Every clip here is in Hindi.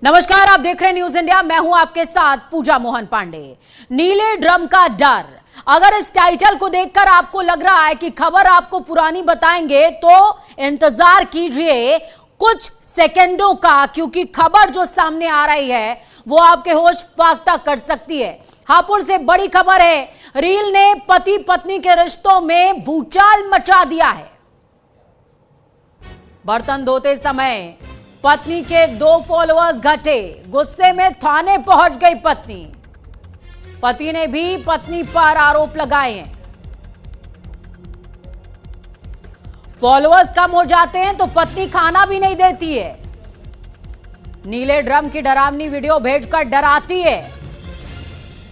नमस्कार, आप देख रहे हैं न्यूज इंडिया। मैं हूं आपके साथ पूजा मोहन पांडे। नीले ड्रम का डर, अगर इस टाइटल को देखकर आपको लग रहा है कि खबर आपको पुरानी बताएंगे तो इंतजार कीजिए कुछ सेकंडों का, क्योंकि खबर जो सामने आ रही है वो आपके होश फाख्ता कर सकती है। हापुड़ से बड़ी खबर है, रील ने पति पत्नी के रिश्तों में भूचाल मचा दिया है। बर्तन धोते समय पत्नी के 2 फॉलोअर्स घटे, गुस्से में थाने पहुंच गई पत्नी। पति ने भी पत्नी पर आरोप लगाए हैं। फॉलोअर्स कम हो जाते हैं तो पत्नी खाना भी नहीं देती है। नीले ड्रम की डरावनी वीडियो भेजकर डराती है।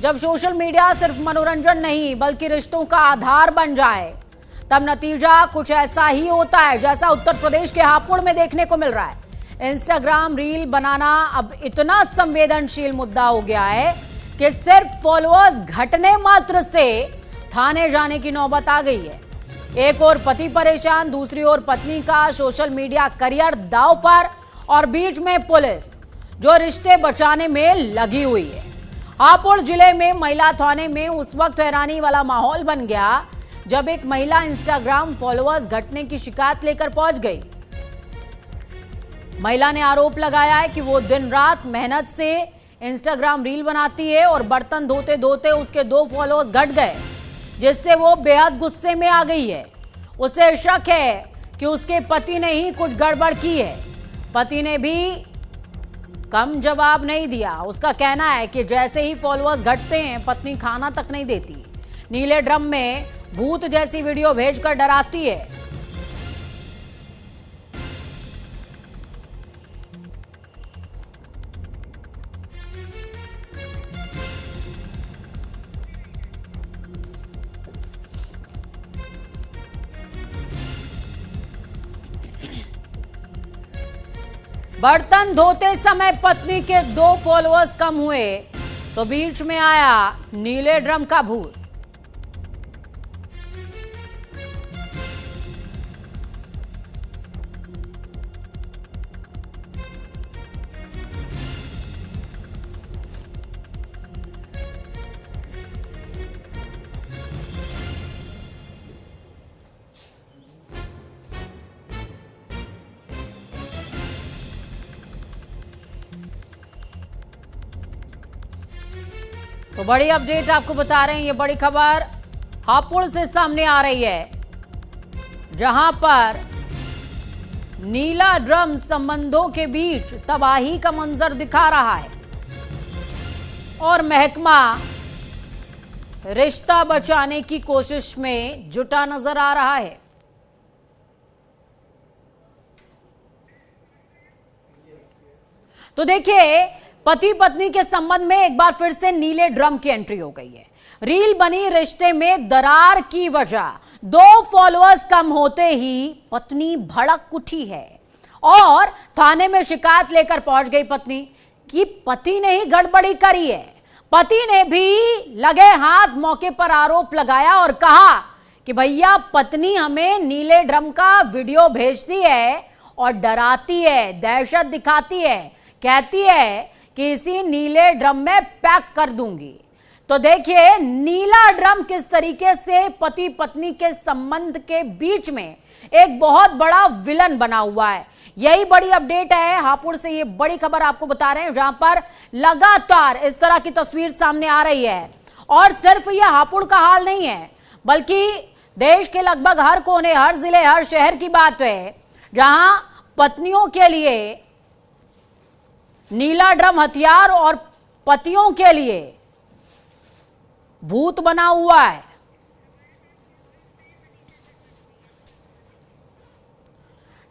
जब सोशल मीडिया सिर्फ मनोरंजन नहीं बल्कि रिश्तों का आधार बन जाए तब नतीजा कुछ ऐसा ही होता है जैसा उत्तर प्रदेश के हापुड़ में देखने को मिल रहा है। इंस्टाग्राम रील बनाना अब इतना संवेदनशील मुद्दा हो गया है कि सिर्फ फॉलोअर्स घटने मात्र से थाने जाने की नौबत आ गई है। एक और पति परेशान, दूसरी ओर पत्नी का सोशल मीडिया करियर दांव पर और बीच में पुलिस जो रिश्ते बचाने में लगी हुई है। हापुड़ जिले में महिला थाने में उस वक्त हैरानी वाला माहौल बन गया जब एक महिला इंस्टाग्राम फॉलोअर्स घटने की शिकायत लेकर पहुंच गई। महिला ने आरोप लगाया है कि वो दिन रात मेहनत से इंस्टाग्राम रील बनाती है और बर्तन धोते धोते उसके 2 फॉलोअर्स घट गए, जिससे वो बेहद गुस्से में आ गई है। उसे शक है कि उसके पति ने ही कुछ गड़बड़ की है। पति ने भी कम जवाब नहीं दिया। उसका कहना है कि जैसे ही फॉलोअर्स घटते हैं पत्नी खाना तक नहीं देती। नीले ड्रम में भूत जैसी वीडियो भेजकर डराती है। बर्तन धोते समय पत्नी के 2 फॉलोअर्स कम हुए तो बीच में आया नीले ड्रम का भूत। तो बड़ी अपडेट आपको बता रहे हैं, ये बड़ी खबर हापुड़ से सामने आ रही है जहां पर नीला ड्रम संबंधों के बीच तबाही का मंजर दिखा रहा है और महकमा रिश्ता बचाने की कोशिश में जुटा नजर आ रहा है। तो देखिए, पति पत्नी के संबंध में एक बार फिर से नीले ड्रम की एंट्री हो गई है। रील बनी रिश्ते में दरार की वजह 2 फॉलोअर्स कम होते ही पत्नी भड़क उठी है और थाने में शिकायत लेकर पहुंच गई पत्नी कि पति ने ही गड़बड़ी करी है। पति ने भी लगे हाथ मौके पर आरोप लगाया और कहा कि भैया पत्नी हमें नीले ड्रम का वीडियो भेजती है और डराती है, दहशत दिखाती है, कहती है कि इसी नीले ड्रम में पैक कर दूंगी। तो देखिए नीला ड्रम किस तरीके से पति पत्नी के संबंध के बीच में एक बहुत बड़ा विलन बना हुआ है। यही बड़ी अपडेट है। हापुड़ से ये बड़ी खबर आपको बता रहे हैं जहां पर लगातार इस तरह की तस्वीर सामने आ रही है। और सिर्फ ये हापुड़ का हाल नहीं है बल्कि देश के लगभग हर कोने, हर जिले, हर शहर की बात है जहां पत्नियों के लिए नीला ड्रम हथियार और पतियों के लिए भूत बना हुआ है।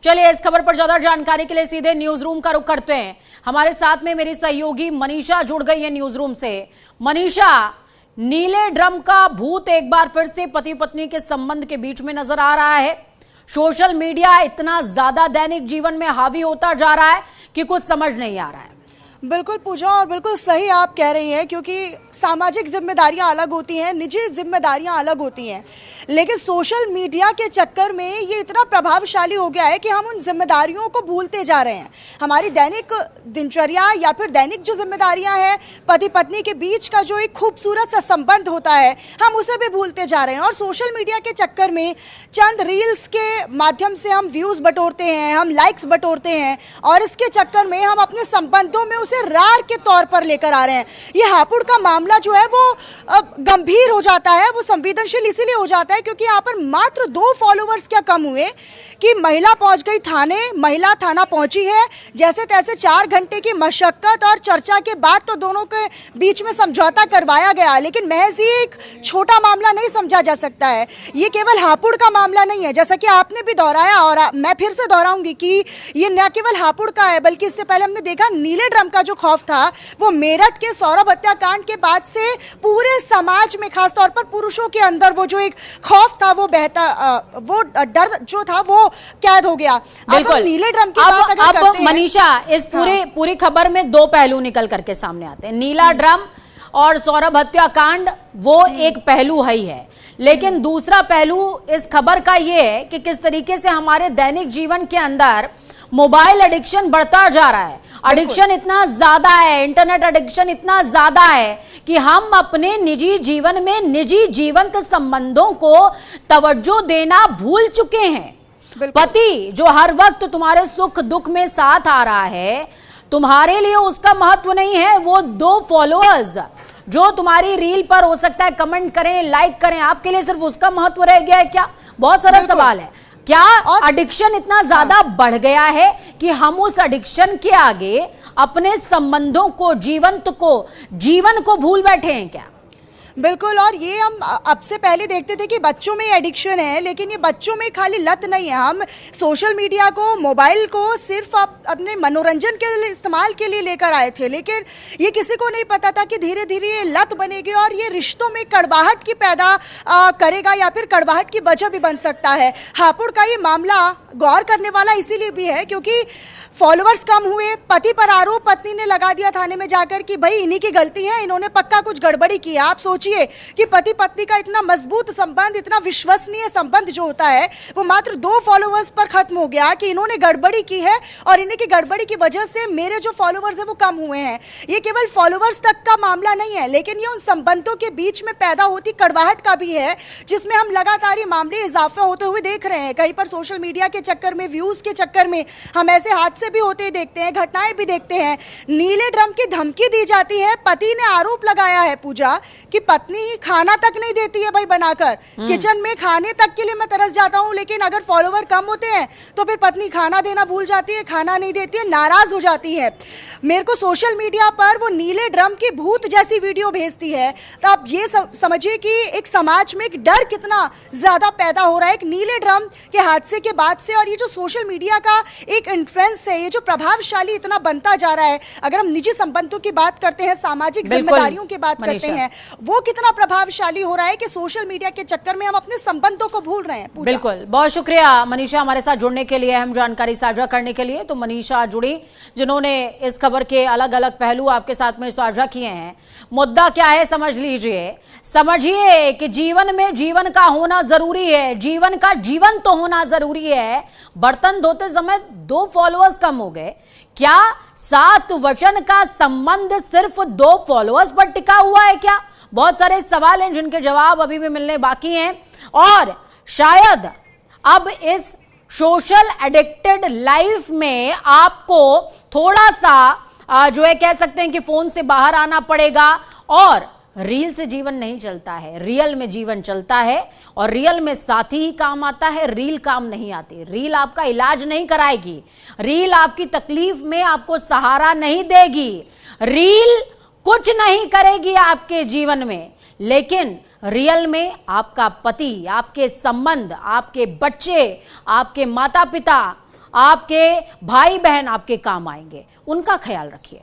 चलिए इस खबर पर ज्यादा जानकारी के लिए सीधे न्यूज रूम का रुख करते हैं। हमारे साथ में मेरी सहयोगी मनीषा जुड़ गई है न्यूज रूम से। मनीषा, नीले ड्रम का भूत एक बार फिर से पति पत्नी के संबंध के बीच में नजर आ रहा है। सोशल मीडिया इतना ज्यादा दैनिक जीवन में हावी होता जा रहा है कि कुछ समझ नहीं आ रहा है। बिल्कुल पूजा, और बिल्कुल सही आप कह रही हैं, क्योंकि सामाजिक जिम्मेदारियां अलग होती हैं, निजी जिम्मेदारियां अलग होती हैं। लेकिन सोशल मीडिया के चक्कर में ये इतना प्रभावशाली हो गया है कि हम उन जिम्मेदारियों को भूलते जा रहे हैं। हमारी दैनिक दिनचर्या या फिर दैनिक जो जिम्मेदारियां हैं, पति पत्नी के बीच का जो एक खूबसूरत सा संबंध होता है, हम उसे भी भूलते जा रहे हैं। और सोशल मीडिया के चक्कर में चंद रील्स के माध्यम से हम व्यूज़ बटोरते हैं, हम लाइक्स बटोरते हैं, और इसके चक्कर में हम अपने संबंधों में उसे रार के तौर पर लेकर आ रहे हैं। ये हापुड़ का मामला जो है वो गंभीर हो जाता है, वो संवेदनशील इसीलिए हो जाता है क्योंकि यहाँ पर मात्र 2 फॉलोवर्स क्या कम हुए कि महिला पहुंच गई थाने, महिला थाना पहुंची है, जैसे तैसे 4 घंटे की मशक्कत और चर्चा के बाद तो दोनों के बीच में समझौता करवाया गया। लेकिन महज ये एक छोटा मामला नहीं समझा जा सकता है, ये केवल हापुड़ का मामला नहीं है, जैसा कि आपने भी दोहराया और मैं फिर से दोहराऊंगी कि ये न केवल हापुड़ का है, बल्कि इससे पहले हमने देखा नीले ड्रम का जो खौफ था वो मेरठ के सौरभ हत्याकांड के बाद से पूरे समाज में, खासतौर पर पुरुषों के अंदर वो जो एक खौफ था, वो वो डर जो था वो कैद हो गया। बिल्कुल। नीले ड्रम की बात अगर करते हैं, मनीषा, इस पूरी खबर में 2 पहलू निकल करके सामने आते हैं। नीला ड्रम और सौरभ हत्याकांड वो एक पहलू है ही है, लेकिन दूसरा पहलू इस खबर का ये है कि किस तरीके से हमारे दैनिक जीवन के अंदर मोबाइल एडिक्शन बढ़ता जा रहा है। एडिक्शन इतना ज्यादा है, इंटरनेट एडिक्शन इतना ज्यादा है कि हम अपने निजी जीवन में निजी जीवंत संबंधों को तवज्जो देना भूल चुके हैं। पति जो हर वक्त तुम्हारे सुख दुख में साथ आ रहा है, तुम्हारे लिए उसका महत्व नहीं है। वो 2 फॉलोअर्स जो तुम्हारी रील पर हो सकता है कमेंट करें, लाइक करें, आपके लिए सिर्फ उसका महत्व रह गया है क्या? बहुत सारा सवाल है। क्या एडिक्शन इतना ज्यादा बढ़ गया है कि हम उस एडिक्शन के आगे अपने संबंधों को, जीवन को भूल बैठे हैं क्या? बिल्कुल। और ये हम अब से पहले देखते थे कि बच्चों में एडिक्शन है, लेकिन ये बच्चों में खाली लत नहीं है। हम सोशल मीडिया को, मोबाइल को सिर्फ अपने मनोरंजन के लिए इस्तेमाल के लिए लेकर आए थे, लेकिन ये किसी को नहीं पता था कि धीरे धीरे ये लत बनेगी और ये रिश्तों में कड़वाहट की पैदा करेगा या फिर कड़वाहट की वजह भी बन सकता है। हापुड़ का ये मामला गौर करने वाला इसीलिए भी है क्योंकि फॉलोअर्स कम हुए, पति पर आरोप पत्नी ने लगा दिया थाने में जाकर कि भाई इन्हीं की गलती है, इन्होंने पक्का कुछ गड़बड़ी की है। आप सोचिए कि पति पत्नी का इतना मजबूत संबंध, इतना विश्वसनीय संबंध जो होता है वो मात्र 2 फॉलोअर्स पर खत्म हो गया कि इन्होंने गड़बड़ी की है और इन्हीं की गड़बड़ी की वजह से मेरे जो फॉलोअर्स है वो कम हुए हैं। ये केवल फॉलोअर्स तक का मामला नहीं है, लेकिन ये उन संबंधों के बीच में पैदा होती कड़वाहट का भी है, जिसमें हम लगातार ये मामले इजाफा होते हुए देख रहे हैं। कहीं पर सोशल मीडिया के चक्कर में, व्यूज के चक्कर में हम ऐसे हादसे भी होते देखते हैं, घटनाएं भी देखते हैं। नीले ड्रम की धमकी दी जाती है, पति ने आरोप लगाया है पूजा कि पत्नी खाना तक नहीं देती है भाई बनाकर, किचन में खाने तक के लिए मैं तरस जाता हूं, लेकिन अगर फॉलोवर कम होते हैं तो फिर पत्नी खाना देना भूल जाती है, खाना नहीं देती है, नाराज हो जाती है। मेरे को सोशल मीडिया पर वो नीले ड्रम की भूत जैसी वीडियो भेजती है, तो आप ये समझिए कि एक समाज में एक डर कितना ज्यादा पैदा हो रहा है एक नीले ड्रम के हादसे के बाद से। और ये जो सोशल मीडिया का एक इन्फ्लुएंस है, ये जो प्रभावशाली इतना बनता जा रहा है, अगर हम निजी संबंधों की बात करते हैं, सामाजिक जिम्मेदारियों की बात करते हैं, वो कितना प्रभावशाली हो रहा है कि सोशल मीडिया के चक्कर में हम अपने संबंधों को भूल रहे हैं। बिल्कुल, बहुत शुक्रिया मनीषा हमारे साथ जुड़ने के लिए, हम जानकारी साझा करने के लिए। तो मनीषा जुड़ी जिन्होंने इस खबर के अलग अलग पहलू आपके साथ में साझा किए हैं। मुद्दा क्या है समझ लीजिए, समझिए कि जीवन में जीवन का होना जरूरी है, जीवन का जीवन तो होना जरूरी है। बर्तन धोते समय 2 फॉलोअर्स कम हो गए, क्या 7 वचन का संबंध सिर्फ 2 फॉलोअर्स पर टिका हुआ है क्या? बहुत सारे सवाल हैं जिनके जवाब अभी भी मिलने बाकी हैं, और शायद अब इस सोशल एडिक्टेड लाइफ में आपको थोड़ा सा जो है कह सकते हैं कि फोन से बाहर आना पड़ेगा। और रील से जीवन नहीं चलता है, रियल में जीवन चलता है, और रियल में साथी ही काम आता है, रील काम नहीं आती। रील आपका इलाज नहीं कराएगी, रील आपकी तकलीफ में आपको सहारा नहीं देगी, रील कुछ नहीं करेगी आपके जीवन में, लेकिन रियल में आपका पति, आपके संबंध, आपके बच्चे, आपके माता पिता, आपके भाई बहन आपके काम आएंगे। उनका ख्याल रखिए।